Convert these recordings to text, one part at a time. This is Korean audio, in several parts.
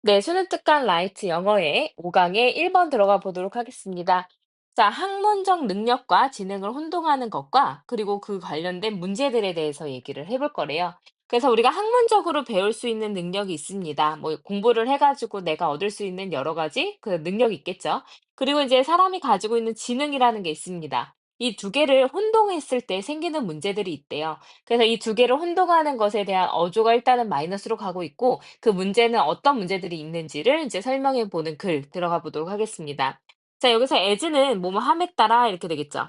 네, 수능 특강 라이트 영어의 5강에 1번 들어가 보도록 하겠습니다. 자, 학문적 능력과 지능을 혼동하는 것과 그리고 그 관련된 문제들에 대해서 얘기를 해볼 거래요. 그래서 우리가 학문적으로 배울 수 있는 능력이 있습니다. 뭐 공부를 해가지고 내가 얻을 수 있는 여러 가지 그 능력이 있겠죠. 그리고 이제 사람이 가지고 있는 지능이라는 게 있습니다. 이 두 개를 혼동했을 때 생기는 문제들이 있대요. 그래서 이 두 개를 혼동하는 것에 대한 어조가 일단은 마이너스로 가고 있고 그 문제는 어떤 문제들이 있는지를 이제 설명해 보는 글 들어가 보도록 하겠습니다. 자, 여기서 as는 뭐뭐 함에 따라 이렇게 되겠죠.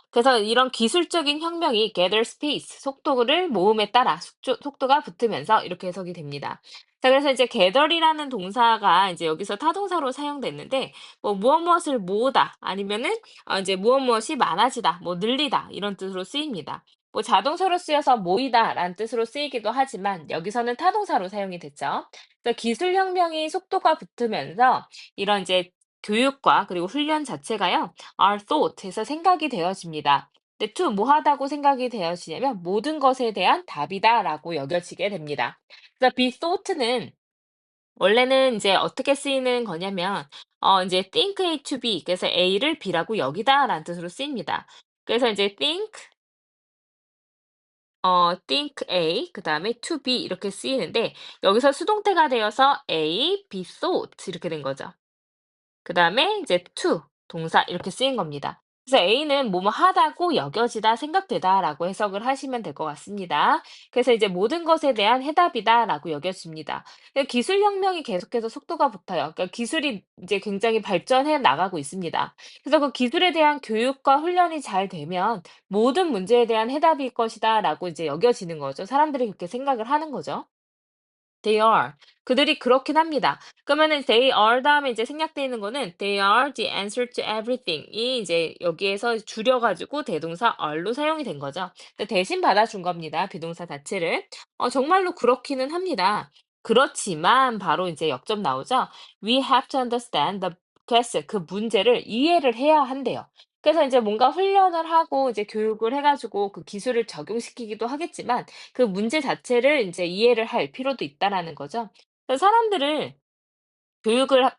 그래서 이런 기술적인 혁명이 gather space, 속도를 모음에 따라 속도가 붙으면서 이렇게 해석이 됩니다. 자, 그래서 이제 gather이라는 동사가 이제 여기서 타동사로 사용됐는데, 뭐 무엇 무엇을 모으다, 아니면은 이제 무엇 무엇이 많아지다, 뭐 늘리다 이런 뜻으로 쓰입니다. 뭐 자동사로 쓰여서 모이다라는 뜻으로 쓰이기도 하지만 여기서는 타동사로 사용이 됐죠. 그래서 기술 혁명이 속도가 붙으면서 이런 이제 교육과 그리고 훈련 자체가요. are thought에서 생각이 되어집니다. 근데 to 뭐 하다고 생각이 되어지냐면 모든 것에 대한 답이다라고 여겨지게 됩니다. 그래서 be thought는 원래는 이제 어떻게 쓰이는 거냐면 이제 think A to B 그래서 A를 B라고 여기다라는 뜻으로 쓰입니다. 그래서 이제 think A 그다음에 to B 이렇게 쓰이는데 여기서 수동태가 되어서 A, be thought 이렇게 된 거죠. 그다음에 이제 to 동사 이렇게 쓰인 겁니다. 그래서 A는 뭐뭐 하다고 여겨지다, 생각되다라고 해석을 하시면 될 것 같습니다. 그래서 이제 모든 것에 대한 해답이다라고 여겨집니다. 기술 혁명이 계속해서 속도가 붙어요. 그러니까 기술이 이제 굉장히 발전해 나가고 있습니다. 그래서 그 기술에 대한 교육과 훈련이 잘 되면 모든 문제에 대한 해답일 것이다라고 이제 여겨지는 거죠. 사람들이 그렇게 생각을 하는 거죠. They are. 그들이 그렇긴 합니다. 그러면은 they are 다음에 이제 생략되어 있는 거는 they are the answer to everything. 이 이제 여기에서 줄여가지고 대동사 are로 사용이 된 거죠. 근데 대신 받아준 겁니다. 비동사 자체를. 정말로 그렇기는 합니다. 그렇지만 바로 이제 역점 나오죠. We have to understand the question. 그 문제를 이해를 해야 한대요. 그래서 이제 뭔가 훈련을 하고 이제 교육을 해가지고 그 기술을 적용시키기도 하겠지만 그 문제 자체를 인제 이해를 할 필요도 있다라는 거죠. 그래서 사람들을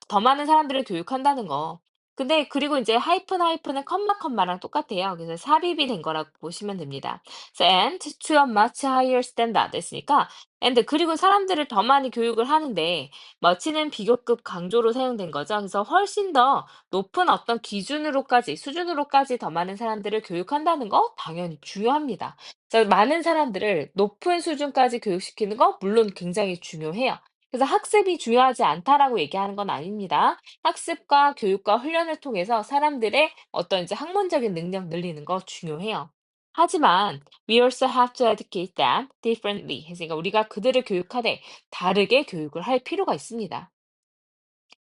더 많은 사람들을 교육한다는 거. 근데 그리고 이제 하이픈은 컴마랑 똑같아요. 그래서 삽입이 된 거라고 보시면 됩니다. 그래서 and to a much higher standard 됐으니까 and 그리고 사람들을 더 많이 교육을 하는데 much는 비교급 강조로 사용된 거죠. 그래서 훨씬 더 높은 어떤 기준으로까지 수준으로까지 더 많은 사람들을 교육한다는 거 당연히 중요합니다. 그래서 많은 사람들을 높은 수준까지 교육시키는 거 물론 굉장히 중요해요. 그래서 학습이 중요하지 않다라고 얘기하는 건 아닙니다. 학습과 교육과 훈련을 통해서 사람들의 어떤 이제 학문적인 능력 늘리는 거 중요해요. 하지만 we also have to educate them differently. 그러니까 우리가 그들을 교육하되 다르게 교육을 할 필요가 있습니다.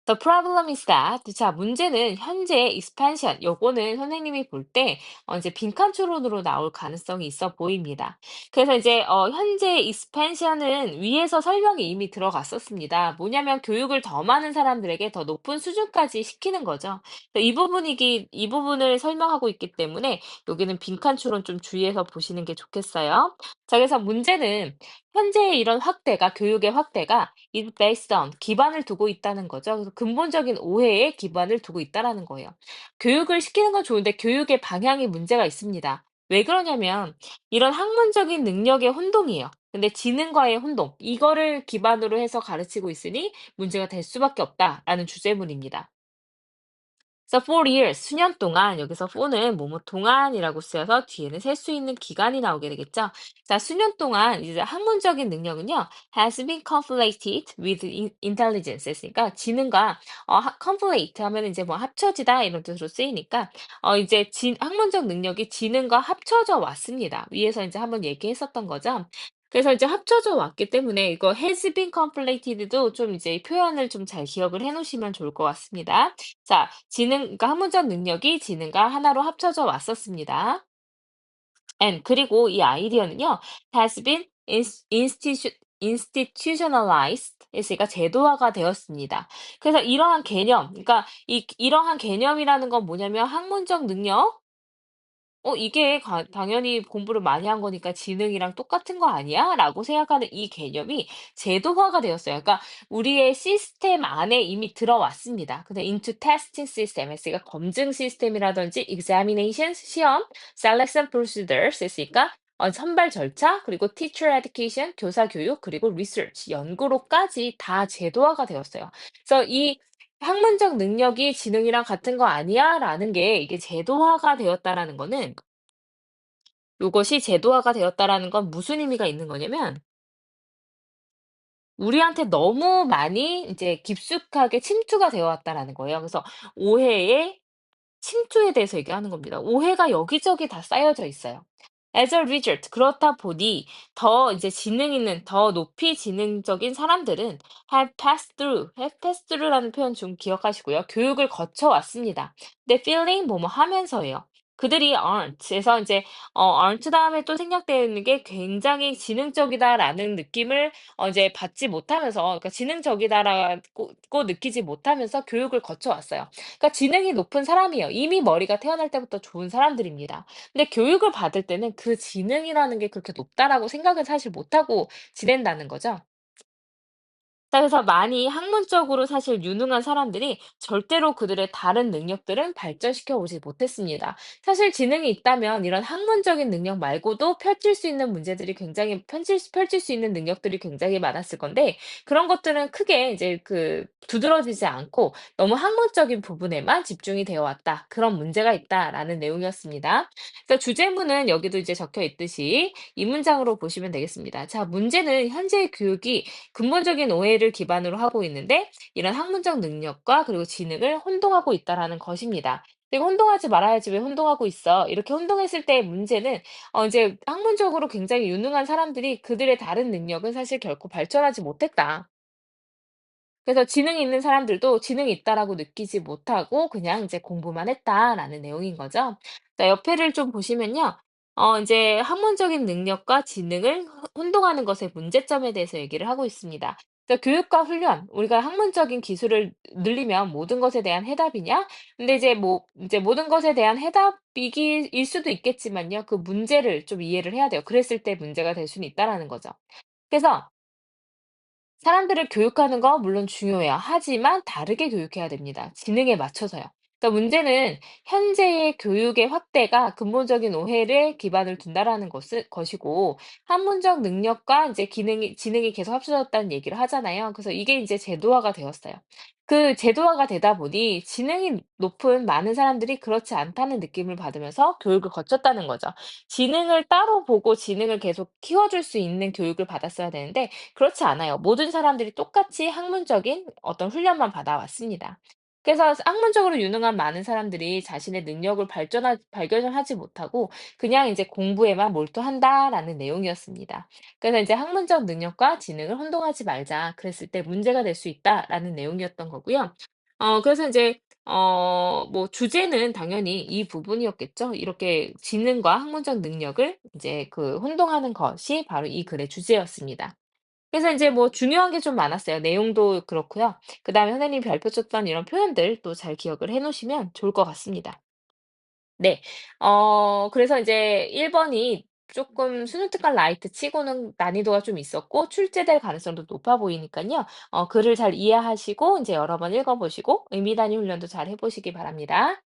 The problem is that 자 문제는 현재 expansion 요거는 선생님이 볼 때 이제 빈칸 추론으로 나올 가능성이 있어 보입니다. 그래서 이제 현재 expansion은 위에서 설명이 이미 들어갔었습니다. 뭐냐면 교육을 더 많은 사람들에게 더 높은 수준까지 시키는 거죠. 그래서 이 부분을 설명하고 있기 때문에 여기는 빈칸 추론 좀 주의해서 보시는 게 좋겠어요. 자 그래서 문제는 현재의 이런 확대가 교육의 확대가 is based on 기반을 두고 있다는 거죠. 그래서 근본적인 오해에 기반을 두고 있다라는 거예요. 교육을 시키는 건 좋은데 교육의 방향이 문제가 있습니다. 왜 그러냐면 이런 학문적인 능력의 혼동이에요. 근데 지능과의 혼동, 이거를 기반으로 해서 가르치고 있으니 문제가 될 수밖에 없다라는 주제문입니다. 그래서 for years, 수년 동안, 여기서 for는 뭐뭐 동안이라고 쓰여서 뒤에는 셀 수 있는 기간이 나오게 되겠죠. 자, 수년 동안 이제 학문적인 능력은요, has been conflated with intelligence. 했으니까 지능과, conflate 하면 이제 뭐 합쳐지다 이런 뜻으로 쓰이니까, 이제 학문적 능력이 지능과 합쳐져 왔습니다. 위에서 이제 한번 얘기했었던 거죠. 그래서 이제 합쳐져 왔기 때문에 이거 has been conflated도 좀 이제 표현을 좀 잘 기억을 해 놓으시면 좋을 것 같습니다. 자, 그러니까 학문적 능력이 지능과 하나로 합쳐져 왔었습니다. and 그리고 이 아이디어는요, has been institutionalized 했으니까 제도화가 되었습니다. 그래서 이러한 개념, 그러니까 이러한 개념이라는 건 뭐냐면 학문적 능력 이게 당연히 공부를 많이 한 거니까 지능이랑 똑같은 거 아니야? 라고 생각하는 이 개념이 제도화가 되었어요. 그러니까 우리의 시스템 안에 이미 들어왔습니다. 근데 into testing system 했으니까 검증 시스템이라든지 examinations, 시험, selection procedures 했으니까 선발 절차, 그리고 teacher education, 교사 교육, 그리고 research, 연구로까지 다 제도화가 되었어요. 그래서 이 학문적 능력이 지능이랑 같은 거 아니야?"라는 게 이게 제도화가 되었다라는 거는 요것이 제도화가 되었다라는 건 무슨 의미가 있는 거냐면 우리한테 너무 많이 이제 깊숙하게 침투가 되어 왔다라는 거예요. 그래서 오해에 침투에 대해서 얘기하는 겁니다. 오해가 여기저기 다 쌓여져 있어요. As a result, 그렇다 보니 더 이제 지능 있는 더 높이 지능적인 사람들은 have passed through라는 표현 좀 기억하시고요. 교육을 거쳐 왔습니다. 근데 feeling 뭐뭐 하면서예요. 그들이 aren't에서 이제 aren't 다음에 또 생략되는 게 굉장히 지능적이다라는 느낌을 이제 받지 못하면서 그러니까 지능적이다라고 느끼지 못하면서 교육을 거쳐 왔어요. 그러니까 지능이 높은 사람이에요. 이미 머리가 태어날 때부터 좋은 사람들입니다. 근데 교육을 받을 때는 그 지능이라는 게 그렇게 높다라고 생각을 사실 못하고 지낸다는 거죠. 그래서 많이 학문적으로 사실 유능한 사람들이 절대로 그들의 다른 능력들은 발전시켜 오지 못했습니다. 사실 지능이 있다면 이런 학문적인 능력 말고도 펼칠 수 있는 문제들이 굉장히 펼칠 수 있는 능력들이 굉장히 많았을 건데 그런 것들은 크게 이제 두드러지지 않고 너무 학문적인 부분에만 집중이 되어 왔다. 그런 문제가 있다라는 내용이었습니다. 그래서 주제문은 여기도 이제 적혀 있듯이 이 문장으로 보시면 되겠습니다. 자, 문제는 현재의 교육이 근본적인 오해를 기반으로 하고 있는데 이런 학문적 능력과 그리고 지능을 혼동하고 있다라는 것입니다. "이거 혼동하지 말아야지 왜 혼동하고 있어?" 이렇게 혼동했을 때의 문제는 이제 학문적으로 굉장히 유능한 사람들이 그들의 다른 능력은 사실 결코 발전하지 못했다. 그래서 지능이 있는 사람들도 '지능이 있다.'라고 느끼지 못하고 그냥 이제 '공부만 했다.'라는 내용인 거죠. 자, 옆에를 좀 보시면요. 인제 학문적인 능력과 지능을 혼동하는 것의 문제점에 대해서 얘기를 하고 있습니다. 그래서 교육과 훈련, 우리가 학문적인 기술을 늘리면 모든 것에 대한 해답이냐? 근데 이제 모든 것에 대한 해답이기 일 수도 있겠지만요. 그 문제를 좀 이해를 해야 돼요. 그랬을 때 문제가 될 수는 있다라는 거죠. 그래서 사람들을 교육하는 거 물론 중요해요. 하지만 다르게 교육해야 됩니다. 지능에 맞춰서요. 그러니까 문제는 현재의 교육의 확대가 근본적인 오해를 기반을 둔다라는 것이고 학문적 능력과 이제 지능이 계속 합쳐졌다는 얘기를 하잖아요. 그래서 이게 이제 제도화가 되었어요. 그 제도화가 되다 보니 지능이 높은 많은 사람들이 그렇지 않다는 느낌을 받으면서 교육을 거쳤다는 거죠. 지능을 따로 보고 지능을 계속 키워줄 수 있는 교육을 받았어야 되는데 그렇지 않아요. 모든 사람들이 똑같이 학문적인 어떤 훈련만 받아왔습니다. 그래서 학문적으로 유능한 많은 사람들이 자신의 능력을 발견을 하지 못하고 그냥 이제 공부에만 몰두한다라는 내용이었습니다. 그래서 이제 학문적 능력과 지능을 혼동하지 말자. 그랬을 때 문제가 될 수 있다라는 내용이었던 거고요. 그래서 이제 뭐 주제는 당연히 이 부분이었겠죠. 이렇게 지능과 학문적 능력을 이제 혼동하는 것이 바로 이 글의 주제였습니다. 그래서 인제 뭐 중요한 게 좀 많았어요. 내용도 그렇고요. 그다음에 선생님이 발표 줬던 이런 표현들 또 잘 기억을 해 놓으시면 좋을 것 같습니다. 네. 그래서 이제 1 번이 쪼끔 수능 특강 라이트 치고는 난이도가 좀 있었고 출제될 가능성도 높아 보이니깐요. 글을 잘 이해하시고 인제 여러 번 읽어 보시고 의미 단위 훈련도 잘 해 보시기 바랍니다.